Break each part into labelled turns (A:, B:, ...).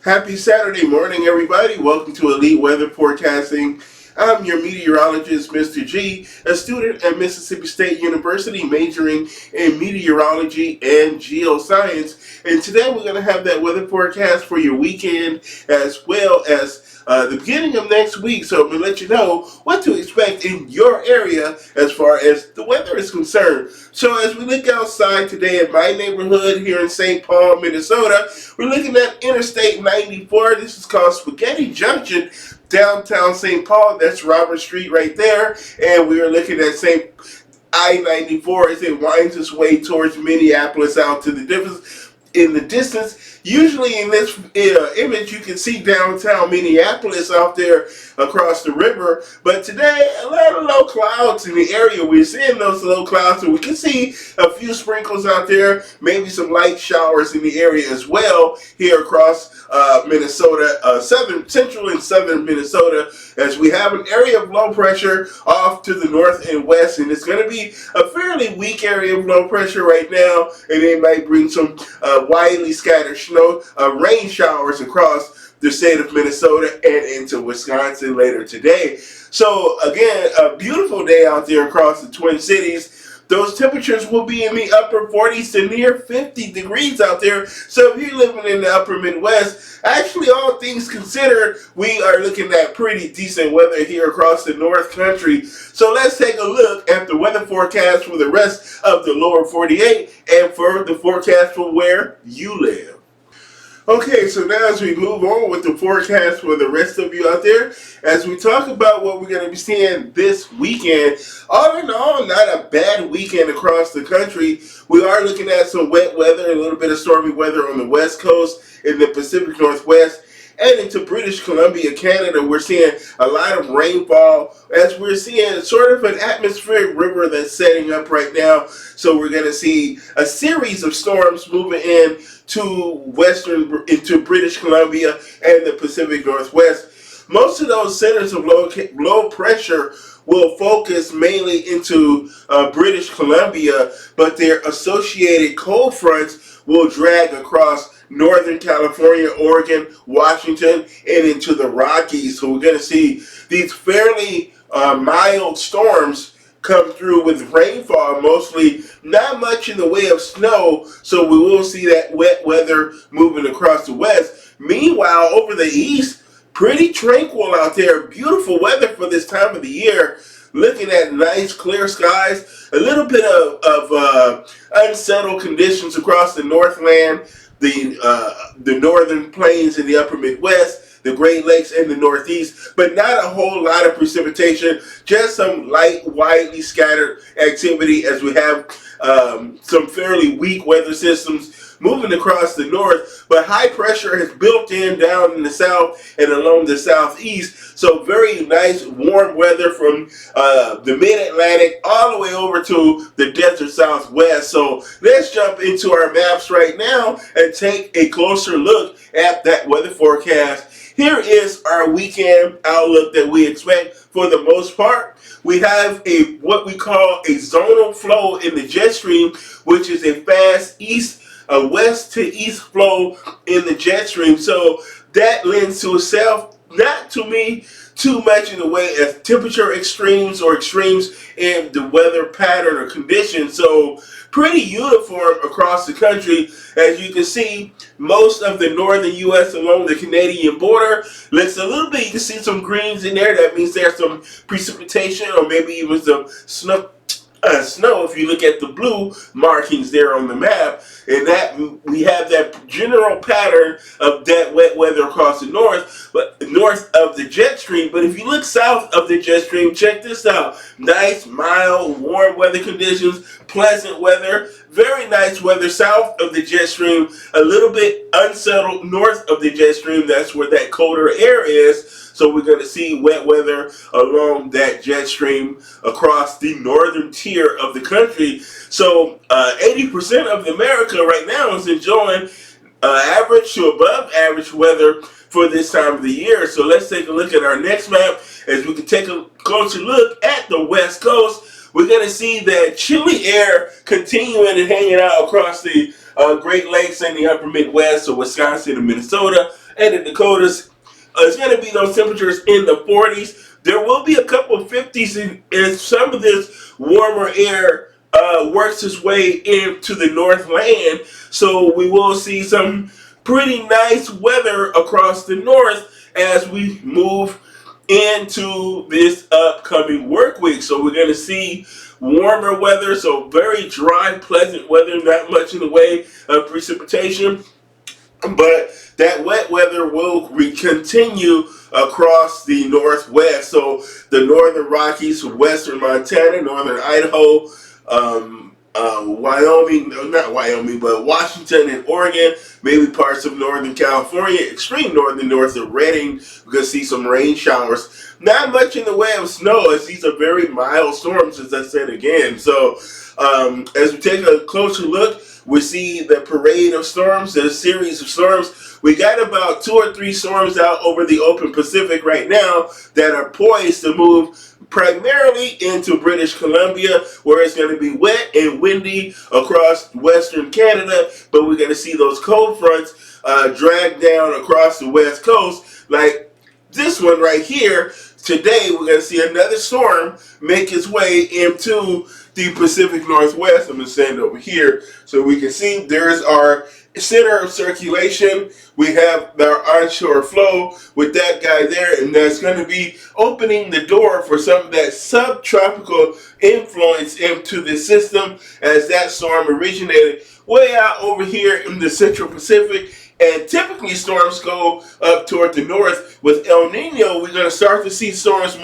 A: Happy Saturday morning, everybody. Welcome to Elite Weather Forecasting. I'm your meteorologist, Mr. G, a student at Mississippi State University majoring in meteorology and geoscience. And today we're going to have that weather forecast for your weekend as well as the beginning of next week. So I'm going to let you know what to expect in your area as far as the weather is concerned. So as we look outside today in my neighborhood here in St. Paul, Minnesota, we're looking at Interstate 94. This is called Spaghetti Junction, downtown St. Paul. That's Robert Street right there. And we are looking at St. I-94 as it winds its way towards Minneapolis out to the difference. In the distance, usually in this image, you can see downtown Minneapolis out there across the river. But today, a lot of low clouds in the area. We're seeing those low clouds, so we can see a few sprinkles out there, maybe some light showers in the area as well here across Minnesota, central and southern Minnesota, as we have an area of low pressure off to the north and west, and it's going to be a fairly weak area of low pressure right now, and it might bring some widely scattered snow, rain showers across the state of Minnesota and into Wisconsin later today. So again, a beautiful day out there across the Twin Cities. Those temperatures will be in the upper 40s to near 50 degrees out there. So if you're living in the upper Midwest, actually all things considered, we are looking at pretty decent weather here across the North Country. So let's take a look at the weather forecast for the rest of the lower 48 and for the forecast for where you live. Okay, so now as we move on with the forecast for the rest of you out there, as we talk about what we're going to be seeing this weekend, all in all, not a bad weekend across the country. We are looking at some wet weather, a little bit of stormy weather on the west coast, in the Pacific Northwest, and into British Columbia, Canada. We're seeing a lot of rainfall as we're seeing sort of an atmospheric river that's setting up right now. So we're going to see a series of storms moving in into British Columbia and the Pacific Northwest. Most of those centers of low pressure will focus mainly into British Columbia, but their associated cold fronts will drag across Northern California, Oregon, Washington, and into the Rockies. So we're going to see these fairly mild storms come through with rainfall, mostly not much in the way of snow, so we will see that wet weather moving across the west. Meanwhile, over the east, pretty tranquil out there. Beautiful weather for this time of the year. Looking at nice clear skies, a little bit of unsettled conditions across the Northland, the northern plains in the upper Midwest, the Great Lakes and the Northeast, but not a whole lot of precipitation, just some light, widely scattered activity as we have some fairly weak weather systems moving across the north, but high pressure has built in down in the south and along the southeast. So very nice warm weather from the mid-Atlantic all the way over to the desert southwest. So let's jump into our maps right now and take a closer look at that weather forecast. Here is our weekend outlook that we expect for the most part. We have what we call a zonal flow in the jet stream, which is a fast west to east flow in the jet stream. So that lends to itself, not to me, too much in the way of temperature extremes or extremes in the weather pattern or conditions. So pretty uniform across the country. As you can see, most of the northern U.S. along the Canadian border looks a little bit, you can see some greens in there. That means there's some precipitation or maybe even some snow if you look at the blue markings there on the map, and that we have that general pattern of that wet weather across the north of the jet stream. But if you look south of the jet stream, check this out. Nice, mild, warm weather conditions, pleasant weather, very nice weather south of the jet stream, a little bit unsettled north of the jet stream. That's where that colder air is. So we're going to see wet weather along that jet stream across the northern tier of the country. So 80% of America right now is enjoying average to above average weather for this time of the year. So let's take a look at our next map as we can take a closer look at the west coast. We're going to see that chilly air continuing and hanging out across the Great Lakes and the upper Midwest, so Wisconsin and Minnesota, and the Dakotas. It's going to be those temperatures in the 40s. There will be a couple of 50s in some of this warmer air works its way into the Northland. So we will see some pretty nice weather across the north as we move into this upcoming work week. So we're going to see warmer weather, so very dry, pleasant weather, not much in the way of precipitation. But that wet weather will continue across the northwest. So the northern Rockies, western Montana, northern Idaho, Wyoming, no, not Wyoming, but Washington and Oregon, maybe parts of northern California, extreme northern north of Redding, we're going to see some rain showers. Not much in the way of snow, as these are very mild storms, as I said again. So as we take a closer look, we see the parade of storms, the series of storms. We got about 2 or 3 storms out over the open Pacific right now that are poised to move primarily into British Columbia, where it's going to be wet and windy across western Canada, but we're going to see those cold fronts drag down across the west coast, like this one right here. Today, we're going to see another storm make its way into the Pacific Northwest. I'm going to stand over here so we can see there's our center of circulation. We have our onshore flow with that guy there, and that's going to be opening the door for some of that subtropical influence into the system, as that storm originated way out over here in the Central Pacific. And typically storms go up toward the north. With El Nino, we're going to start to see storms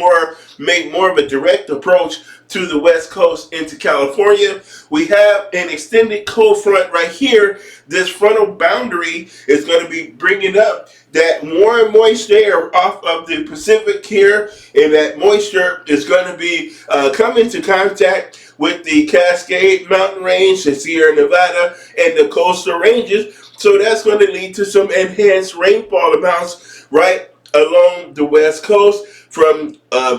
A: make more of a direct approach to the west coast into California. We have an extended cold front right here. This frontal boundary is going to be bringing up that warm moisture air off of the Pacific here, and that moisture is going to be coming into contact with the Cascade Mountain Range, the Sierra Nevada, and the coastal ranges. So that's going to lead to some enhanced rainfall amounts right along the west coast, from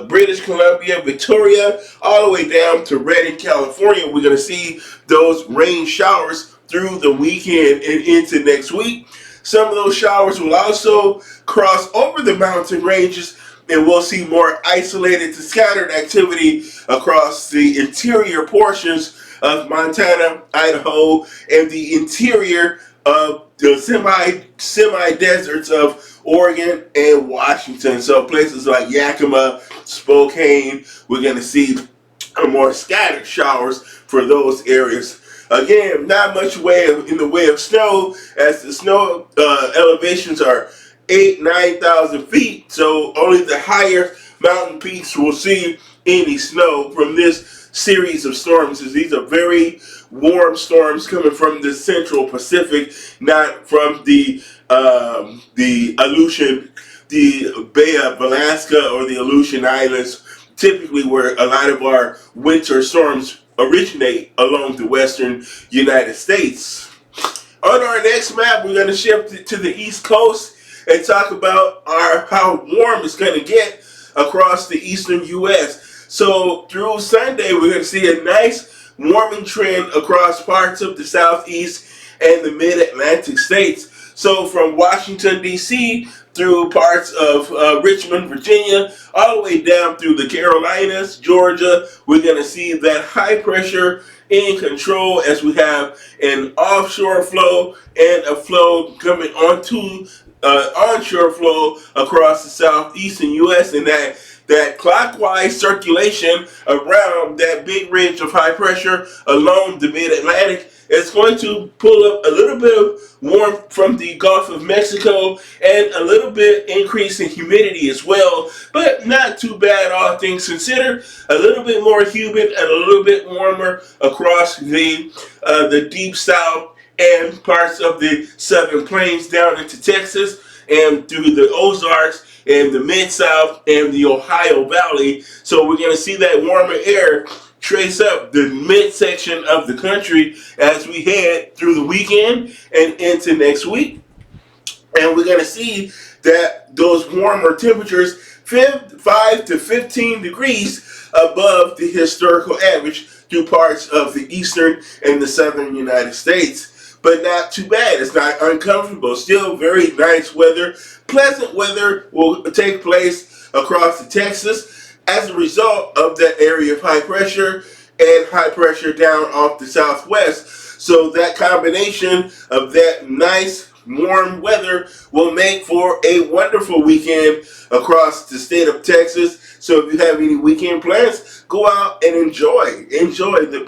A: British Columbia, Victoria, all the way down to Redding, California. We're going to see those rain showers through the weekend and into next week. Some of those showers will also cross over the mountain ranges, and we'll see more isolated to scattered activity across the interior portions of Montana, Idaho, and the interior of the semi-deserts of Oregon and Washington. So places like Yakima, Spokane, we're going to see more scattered showers for those areas. Again, not much in the way of snow, as the snow elevations are 8,000-9,000 feet. So only the higher mountain peaks will see any snow from this series of storms, as these are very warm storms coming from the Central Pacific, not from the Aleutian, the Bay of Alaska, or the Aleutian Islands, typically where a lot of our winter storms originate along the western United States. On our next map, we're going to shift to the East Coast and talk about how warm it's going to get across the eastern U.S. So through Sunday, we're going to see a nice warming trend across parts of the southeast and the mid-Atlantic states. So from Washington, D.C., through parts of Richmond, Virginia, all the way down through the Carolinas, Georgia, we're going to see that high pressure in control, as we have an offshore flow and a flow coming onto onshore flow across the southeastern U.S., and that clockwise circulation around that big ridge of high pressure along the mid-Atlantic is going to pull up a little bit of warmth from the Gulf of Mexico and a little bit increase in humidity as well, but not too bad, all things considered. A little bit more humid and a little bit warmer across the deep south and parts of the southern plains down into Texas and through the Ozarks and the Mid-South and the Ohio Valley. So we're going to see that warmer air trace up the midsection of the country as we head through the weekend and into next week. And we're going to see that those warmer temperatures 5 to 15 degrees above the historical average through parts of the eastern and the southern United States. but not too bad. It's not uncomfortable. Still very nice weather. Pleasant weather will take place across the Texas as a result of that area of high pressure and high pressure down off the southwest. So that combination of that nice warm weather will make for a wonderful weekend across the state of Texas. So if you have any weekend plans, go out and enjoy the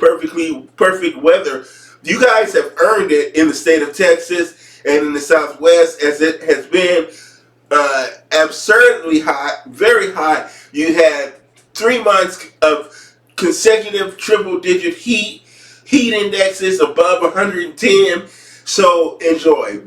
A: perfect weather. You guys have earned it in the state of Texas and in the Southwest, as it has been absurdly hot, very hot. You had 3 months of consecutive triple-digit heat indexes above 110. So enjoy.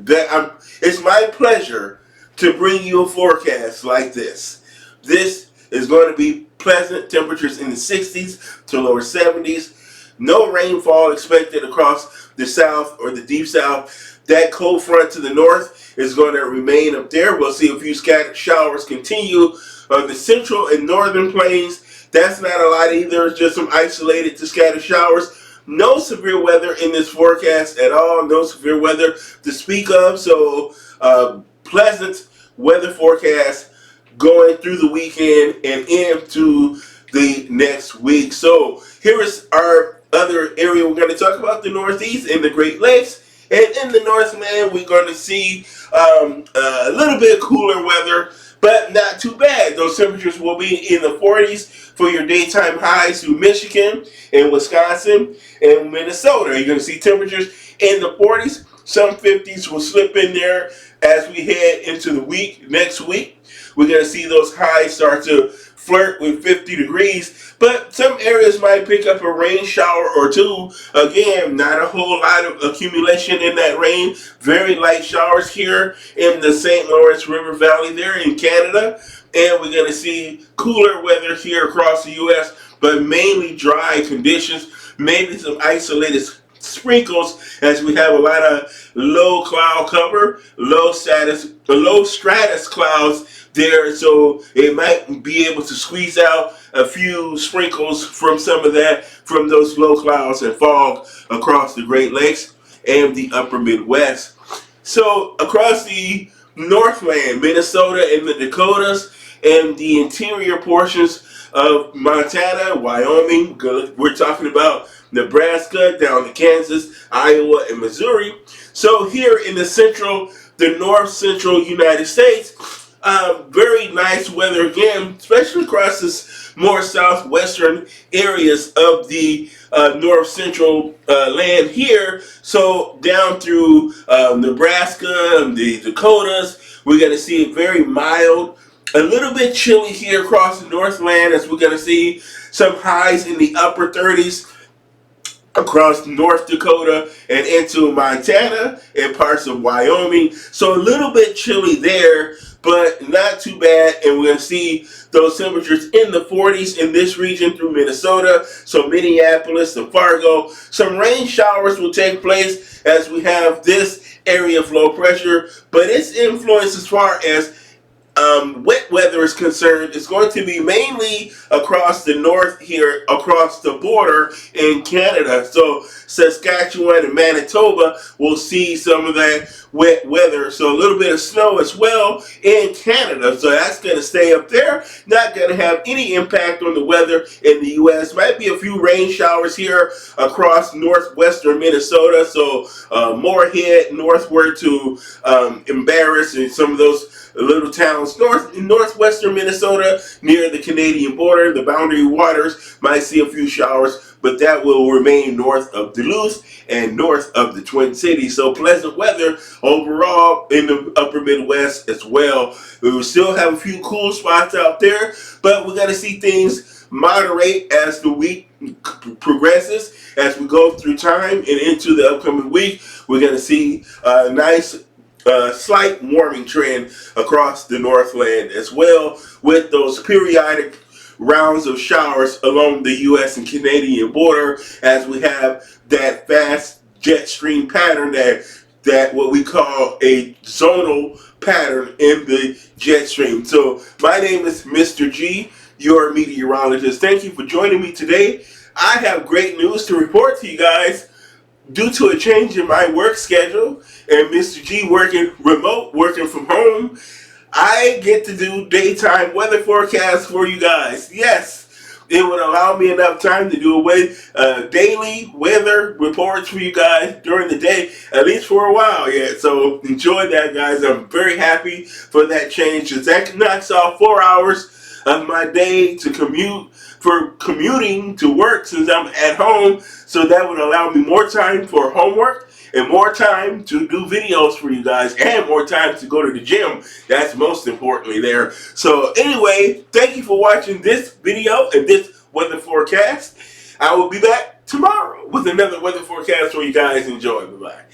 A: It's my pleasure to bring you a forecast like this. This is going to be pleasant temperatures in the 60s to lower 70s. No rainfall expected across the south or the deep south. That cold front to the north is going to remain up there. We'll see a few scattered showers continue on the central and northern plains. That's not a lot either. It's just some isolated to scattered showers. No severe weather in this forecast at all. No severe weather to speak of. So pleasant weather forecast going through the weekend and into the next week. So here is our other area we're going to talk about, the Northeast and the Great Lakes. And in the Northland, we're going to see a little bit cooler weather, but not too bad. Those temperatures will be in the 40s for your daytime highs through Michigan and Wisconsin and Minnesota. You're going to see temperatures in the 40s. Some 50s will slip in there as we head into the week. Next week, we're going to see those highs start to flirt with 50 degrees, but some areas might pick up a rain shower or two. Again, not a whole lot of accumulation in that rain. Very light showers here in the St. Lawrence River Valley there in Canada. And we're going to see cooler weather here across the U.S., but mainly dry conditions. Maybe some isolated sprinkles as we have a lot of low cloud cover, low stratus clouds there, so it might be able to squeeze out a few sprinkles from some of that from those low clouds and fog across the Great Lakes and the upper Midwest. So across the Northland, Minnesota and the Dakotas and the interior portions of Montana, Wyoming, we're talking about Nebraska, down to Kansas, Iowa, and Missouri. So here in the north central United States, very nice weather again, especially across this more southwestern areas of the north central land here. So down through Nebraska and the Dakotas, we're going to see it very mild. A little bit chilly here across the Northland, as we're going to see some highs in the upper 30s across North Dakota and into Montana and parts of Wyoming. So a little bit chilly there, but not too bad. And we're going to see those temperatures in the 40s in this region through Minnesota. So Minneapolis and Fargo. Some rain showers will take place as we have this area of low pressure, but its influence as far as wet weather is concerned, it's going to be mainly across the north here, across the border in Canada. So Saskatchewan and Manitoba will see some of that wet weather. So a little bit of snow as well in Canada. So that's going to stay up there. Not going to have any impact on the weather in the U.S. Might be a few rain showers here across northwestern Minnesota. So Moorhead northward to Embarrass and some of those little towns in northwestern Minnesota near the Canadian border. The Boundary Waters might see a few showers, but that will remain north of Duluth and north of the Twin Cities. So pleasant weather overall in the upper Midwest as well. We will still have a few cool spots out there, but we're going to see things moderate as the week progresses. As we go through time and into the upcoming week, we're going to see a nice slight warming trend across the Northland as well, with those periodic rounds of showers along the U.S. and Canadian border, as we have that fast jet stream pattern that what we call a zonal pattern in the jet stream. So my name is Mr. G, your meteorologist. Thank you for joining me today. I have great news to report to you guys. due to a change in my work schedule and Mr. G working remote, working from home, I get to do daytime weather forecasts for you guys. Yes, it would allow me enough time to do daily weather reports for you guys during the day, at least for a while. Yeah, so enjoy that, guys. I'm very happy for that change. That knocks off 4 hours of my day to commuting to work since I'm at home. So that would allow me more time for homework and more time to do videos for you guys and more time to go to the gym. That's most importantly there. So anyway, thank you for watching this video and this weather forecast. I will be back tomorrow with another weather forecast for you guys. Enjoy. Bye-bye.